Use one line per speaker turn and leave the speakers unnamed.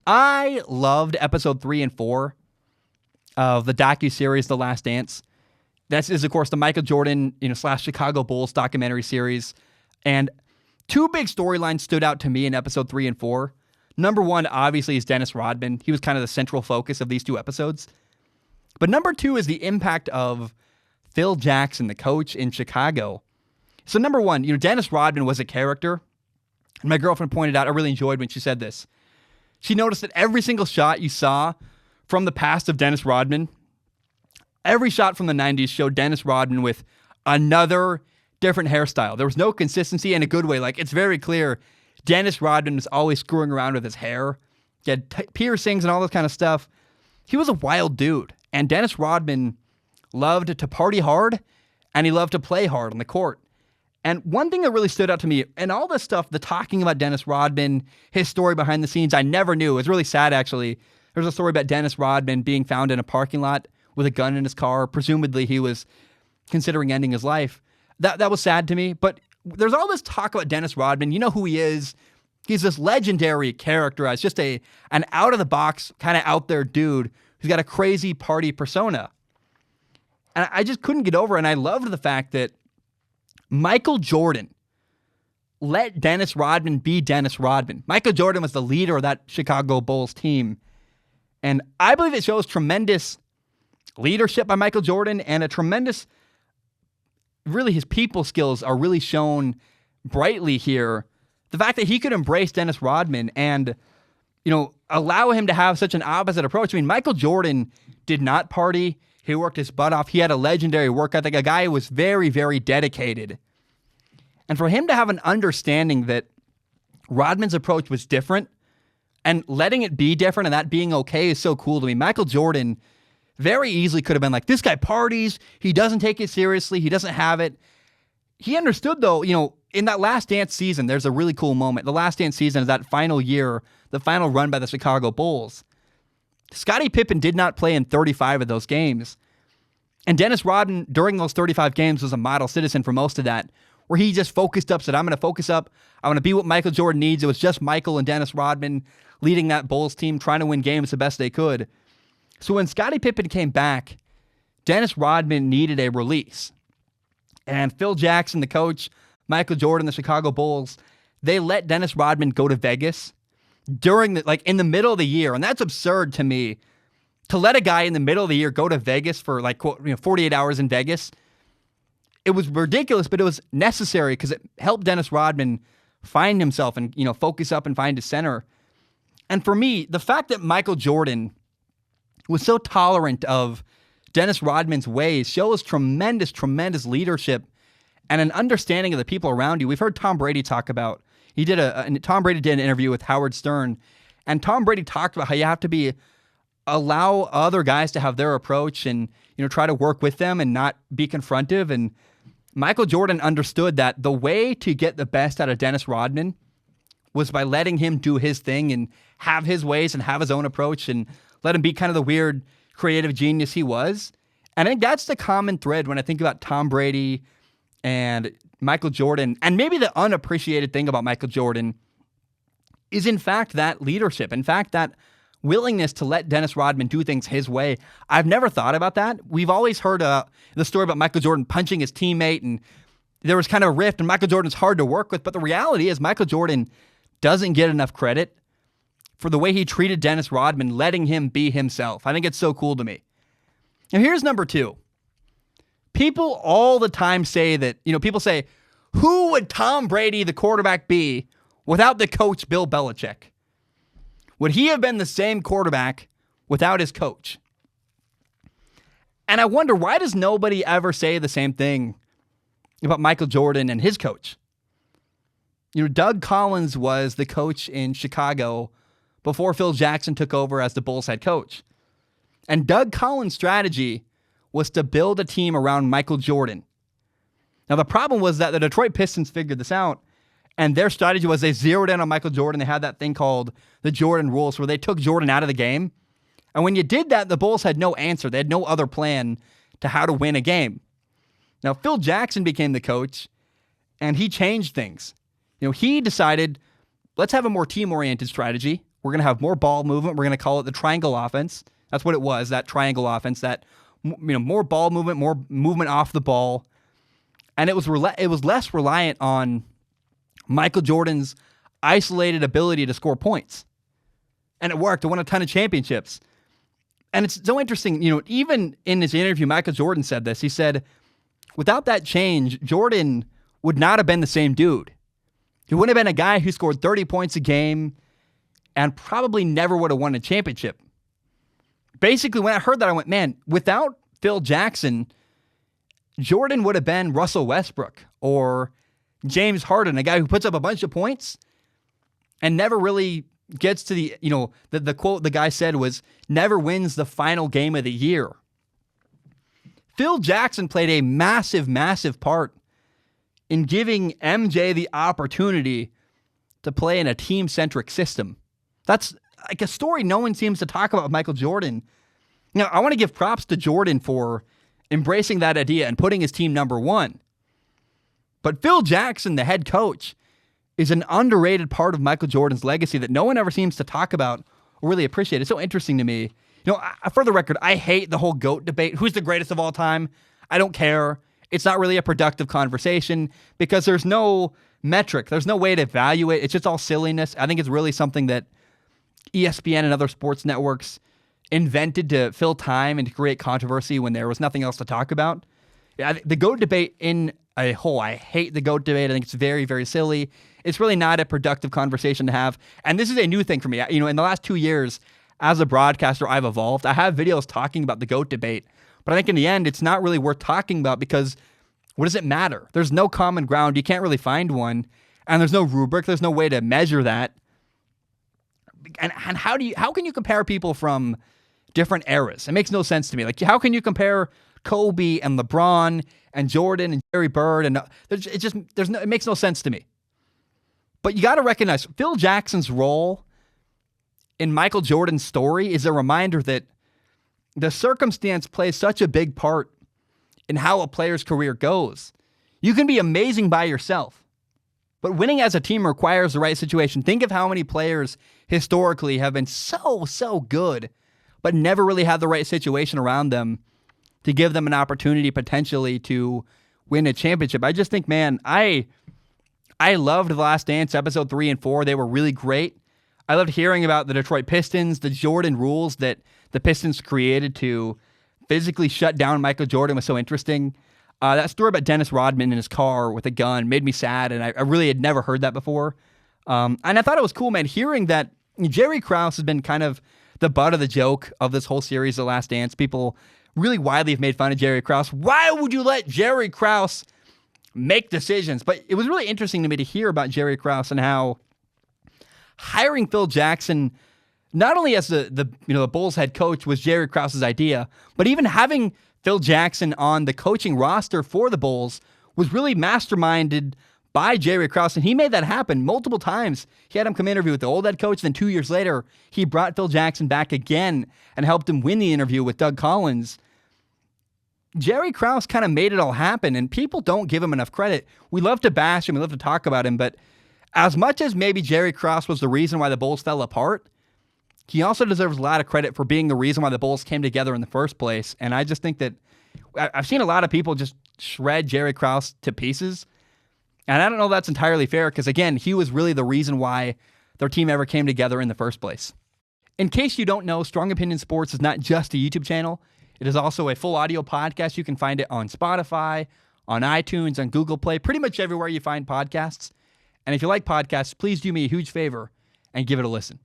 I loved episode 3 and 4 of the docuseries The Last Dance. This is, of course, the Michael Jordan, / Chicago Bulls documentary series. And two big storylines stood out to me in episode 3 and 4. Number one, obviously, is Dennis Rodman. He was kind of the central focus of these two episodes. But number two is the impact of Phil Jackson, the coach in Chicago. So number one, Dennis Rodman was a character. And my girlfriend pointed out, I really enjoyed when she said this. She noticed that every single shot you saw from the past of Dennis Rodman, every shot from the 90s showed Dennis Rodman with another different hairstyle. There was no consistency in a good way. Like, it's very clear Dennis Rodman was always screwing around with his hair. He had piercings and all this kind of stuff. He was a wild dude. And Dennis Rodman loved to party hard, and he loved to play hard on the court. And one thing that really stood out to me, and all this stuff, the talking about Dennis Rodman, his story behind the scenes, I never knew. It was really sad, actually. There's a story about Dennis Rodman being found in a parking lot with a gun in his car. Presumably, he was considering ending his life. That was sad to me. But there's all this talk about Dennis Rodman. You know who he is. He's this legendary character as just an out-of-the-box, kind of out-there dude who's got a crazy party persona. And I just couldn't get over it. And I loved the fact that Michael Jordan let Dennis Rodman be Dennis Rodman. Michael Jordan was the leader of that Chicago Bulls team. And I believe it shows tremendous leadership by Michael Jordan and a tremendous, really his people skills are really shown brightly here. The fact that he could embrace Dennis Rodman and, allow him to have such an opposite approach. I mean, Michael Jordan did not party. He worked his butt off. He had a legendary work ethic, a guy who was very, very dedicated. And for him to have an understanding that Rodman's approach was different and letting it be different and that being okay is so cool to me. Michael Jordan very easily could have been like, this guy parties. He doesn't take it seriously. He doesn't have it. He understood, though, in that Last Dance season, there's a really cool moment. The Last Dance season is that final year, the final run by the Chicago Bulls. Scottie Pippen did not play in 35 of those games. And Dennis Rodman, during those 35 games, was a model citizen for most of that, where he just focused up, said, I'm going to focus up. I want to be what Michael Jordan needs. It was just Michael and Dennis Rodman leading that Bulls team, trying to win games the best they could. So when Scottie Pippen came back, Dennis Rodman needed a release. And Phil Jackson, the coach, Michael Jordan, the Chicago Bulls, they let Dennis Rodman go to Vegas in the middle of the year. And that's absurd to me, to let a guy in the middle of the year go to Vegas for 48 hours in Vegas. It was ridiculous, but it was necessary because it helped Dennis Rodman find himself and, focus up and find his center. And for me, the fact that Michael Jordan was so tolerant of Dennis Rodman's ways shows tremendous, tremendous leadership and an understanding of the people around you. We've heard Tom Brady talk about, Tom Brady did an interview with Howard Stern, and Tom Brady talked about how you have to allow other guys to have their approach and, try to work with them and not be confrontive. And Michael Jordan understood that the way to get the best out of Dennis Rodman was by letting him do his thing and have his ways and have his own approach and let him be kind of the weird creative genius he was. And I think that's the common thread when I think about Tom Brady and Michael Jordan. And maybe the unappreciated thing about Michael Jordan is, in fact, that leadership. In fact, that willingness to let Dennis Rodman do things his way. I've never thought about that. We've always heard the story about Michael Jordan punching his teammate, and there was kind of a rift, and Michael Jordan's hard to work with. But the reality is Michael Jordan doesn't get enough credit for the way he treated Dennis Rodman, letting him be himself. I think it's so cool to me. Now, here's number two. People all the time say that, people say, who would Tom Brady, the quarterback, be without the coach, Bill Belichick? Would he have been the same quarterback without his coach? And I wonder, why does nobody ever say the same thing about Michael Jordan and his coach? Doug Collins was the coach in Chicago before Phil Jackson took over as the Bulls head coach. And Doug Collins' strategy was to build a team around Michael Jordan. Now, the problem was that the Detroit Pistons figured this out, and their strategy was they zeroed in on Michael Jordan. They had that thing called the Jordan rules where they took Jordan out of the game. And when you did that, the Bulls had no answer. They had no other plan to how to win a game. Now, Phil Jackson became the coach, and he changed things. He decided, let's have a more team-oriented strategy. We're going to have more ball movement. We're going to call it the triangle offense. That's what it was, that triangle offense, that more ball movement, more movement off the ball. And it was less reliant on Michael Jordan's isolated ability to score points. And it worked. It won a ton of championships. And it's so interesting, even in his interview, Michael Jordan said this. He said, without that change, Jordan would not have been the same dude. He wouldn't have been a guy who scored 30 points a game and probably never would have won a championship. Basically, when I heard that, I went, man, without Phil Jackson, Jordan would have been Russell Westbrook or James Harden, a guy who puts up a bunch of points and never really gets to the quote the guy said was, never wins the final game of the year. Phil Jackson played a massive, massive part in giving MJ the opportunity to play in a team-centric system. That's like a story no one seems to talk about with Michael Jordan. I want to give props to Jordan for embracing that idea and putting his team number one. But Phil Jackson, the head coach, is an underrated part of Michael Jordan's legacy that no one ever seems to talk about or really appreciate. It's so interesting to me. For the record, I hate the whole GOAT debate. Who's the greatest of all time? I don't care. It's not really a productive conversation because there's no metric. There's no way to evaluate. It's just all silliness. I think it's really something that ESPN and other sports networks invented to fill time and to create controversy when there was nothing else to talk about. The GOAT debate in a whole, I hate the GOAT debate. I think it's very, very silly. It's really not a productive conversation to have. And this is a new thing for me. In the last 2 years, as a broadcaster, I've evolved. I have videos talking about the GOAT debate, but I think in the end, it's not really worth talking about because what does it matter? There's no common ground. You can't really find one. And there's no rubric. There's no way to measure that. And how can you compare people from different eras? It makes no sense to me. Like, how can you compare Kobe and LeBron and Jordan and Jerry Bird? And it makes no sense to me. But you got to recognize Phil Jackson's role in Michael Jordan's story is a reminder that the circumstance plays such a big part in how a player's career goes. You can be amazing by yourself, but winning as a team requires the right situation. Think of how many players historically have been so good, but never really had the right situation around them to give them an opportunity potentially to win a championship. I just think, man, I loved The Last Dance, episode 3 and 4. They were really great. I loved hearing about the Detroit Pistons, the Jordan rules that the Pistons created to physically shut down Michael Jordan was so interesting. That story about Dennis Rodman in his car with a gun made me sad, and I really had never heard that before. And I thought it was cool, man, hearing that Jerry Krause has been kind of the butt of the joke of this whole series, The Last Dance. People really widely have made fun of Jerry Krause. Why would you let Jerry Krause make decisions? But it was really interesting to me to hear about Jerry Krause and how hiring Phil Jackson, not only as the Bulls head coach, was Jerry Krause's idea, but even having Phil Jackson on the coaching roster for the Bulls was really masterminded by Jerry Krause, and he made that happen multiple times. He had him come interview with the old head coach, then 2 years later, he brought Phil Jackson back again and helped him win the interview with Doug Collins. Jerry Krause kind of made it all happen, and people don't give him enough credit. We love to bash him, we love to talk about him, but as much as maybe Jerry Krause was the reason why the Bulls fell apart, he also deserves a lot of credit for being the reason why the Bulls came together in the first place. And I just think that I've seen a lot of people just shred Jerry Krause to pieces. And I don't know if that's entirely fair because, again, he was really the reason why their team ever came together in the first place. In case you don't know, Strong Opinion Sports is not just a YouTube channel. It is also a full audio podcast. You can find it on Spotify, on iTunes, on Google Play, pretty much everywhere you find podcasts. And if you like podcasts, please do me a huge favor and give it a listen.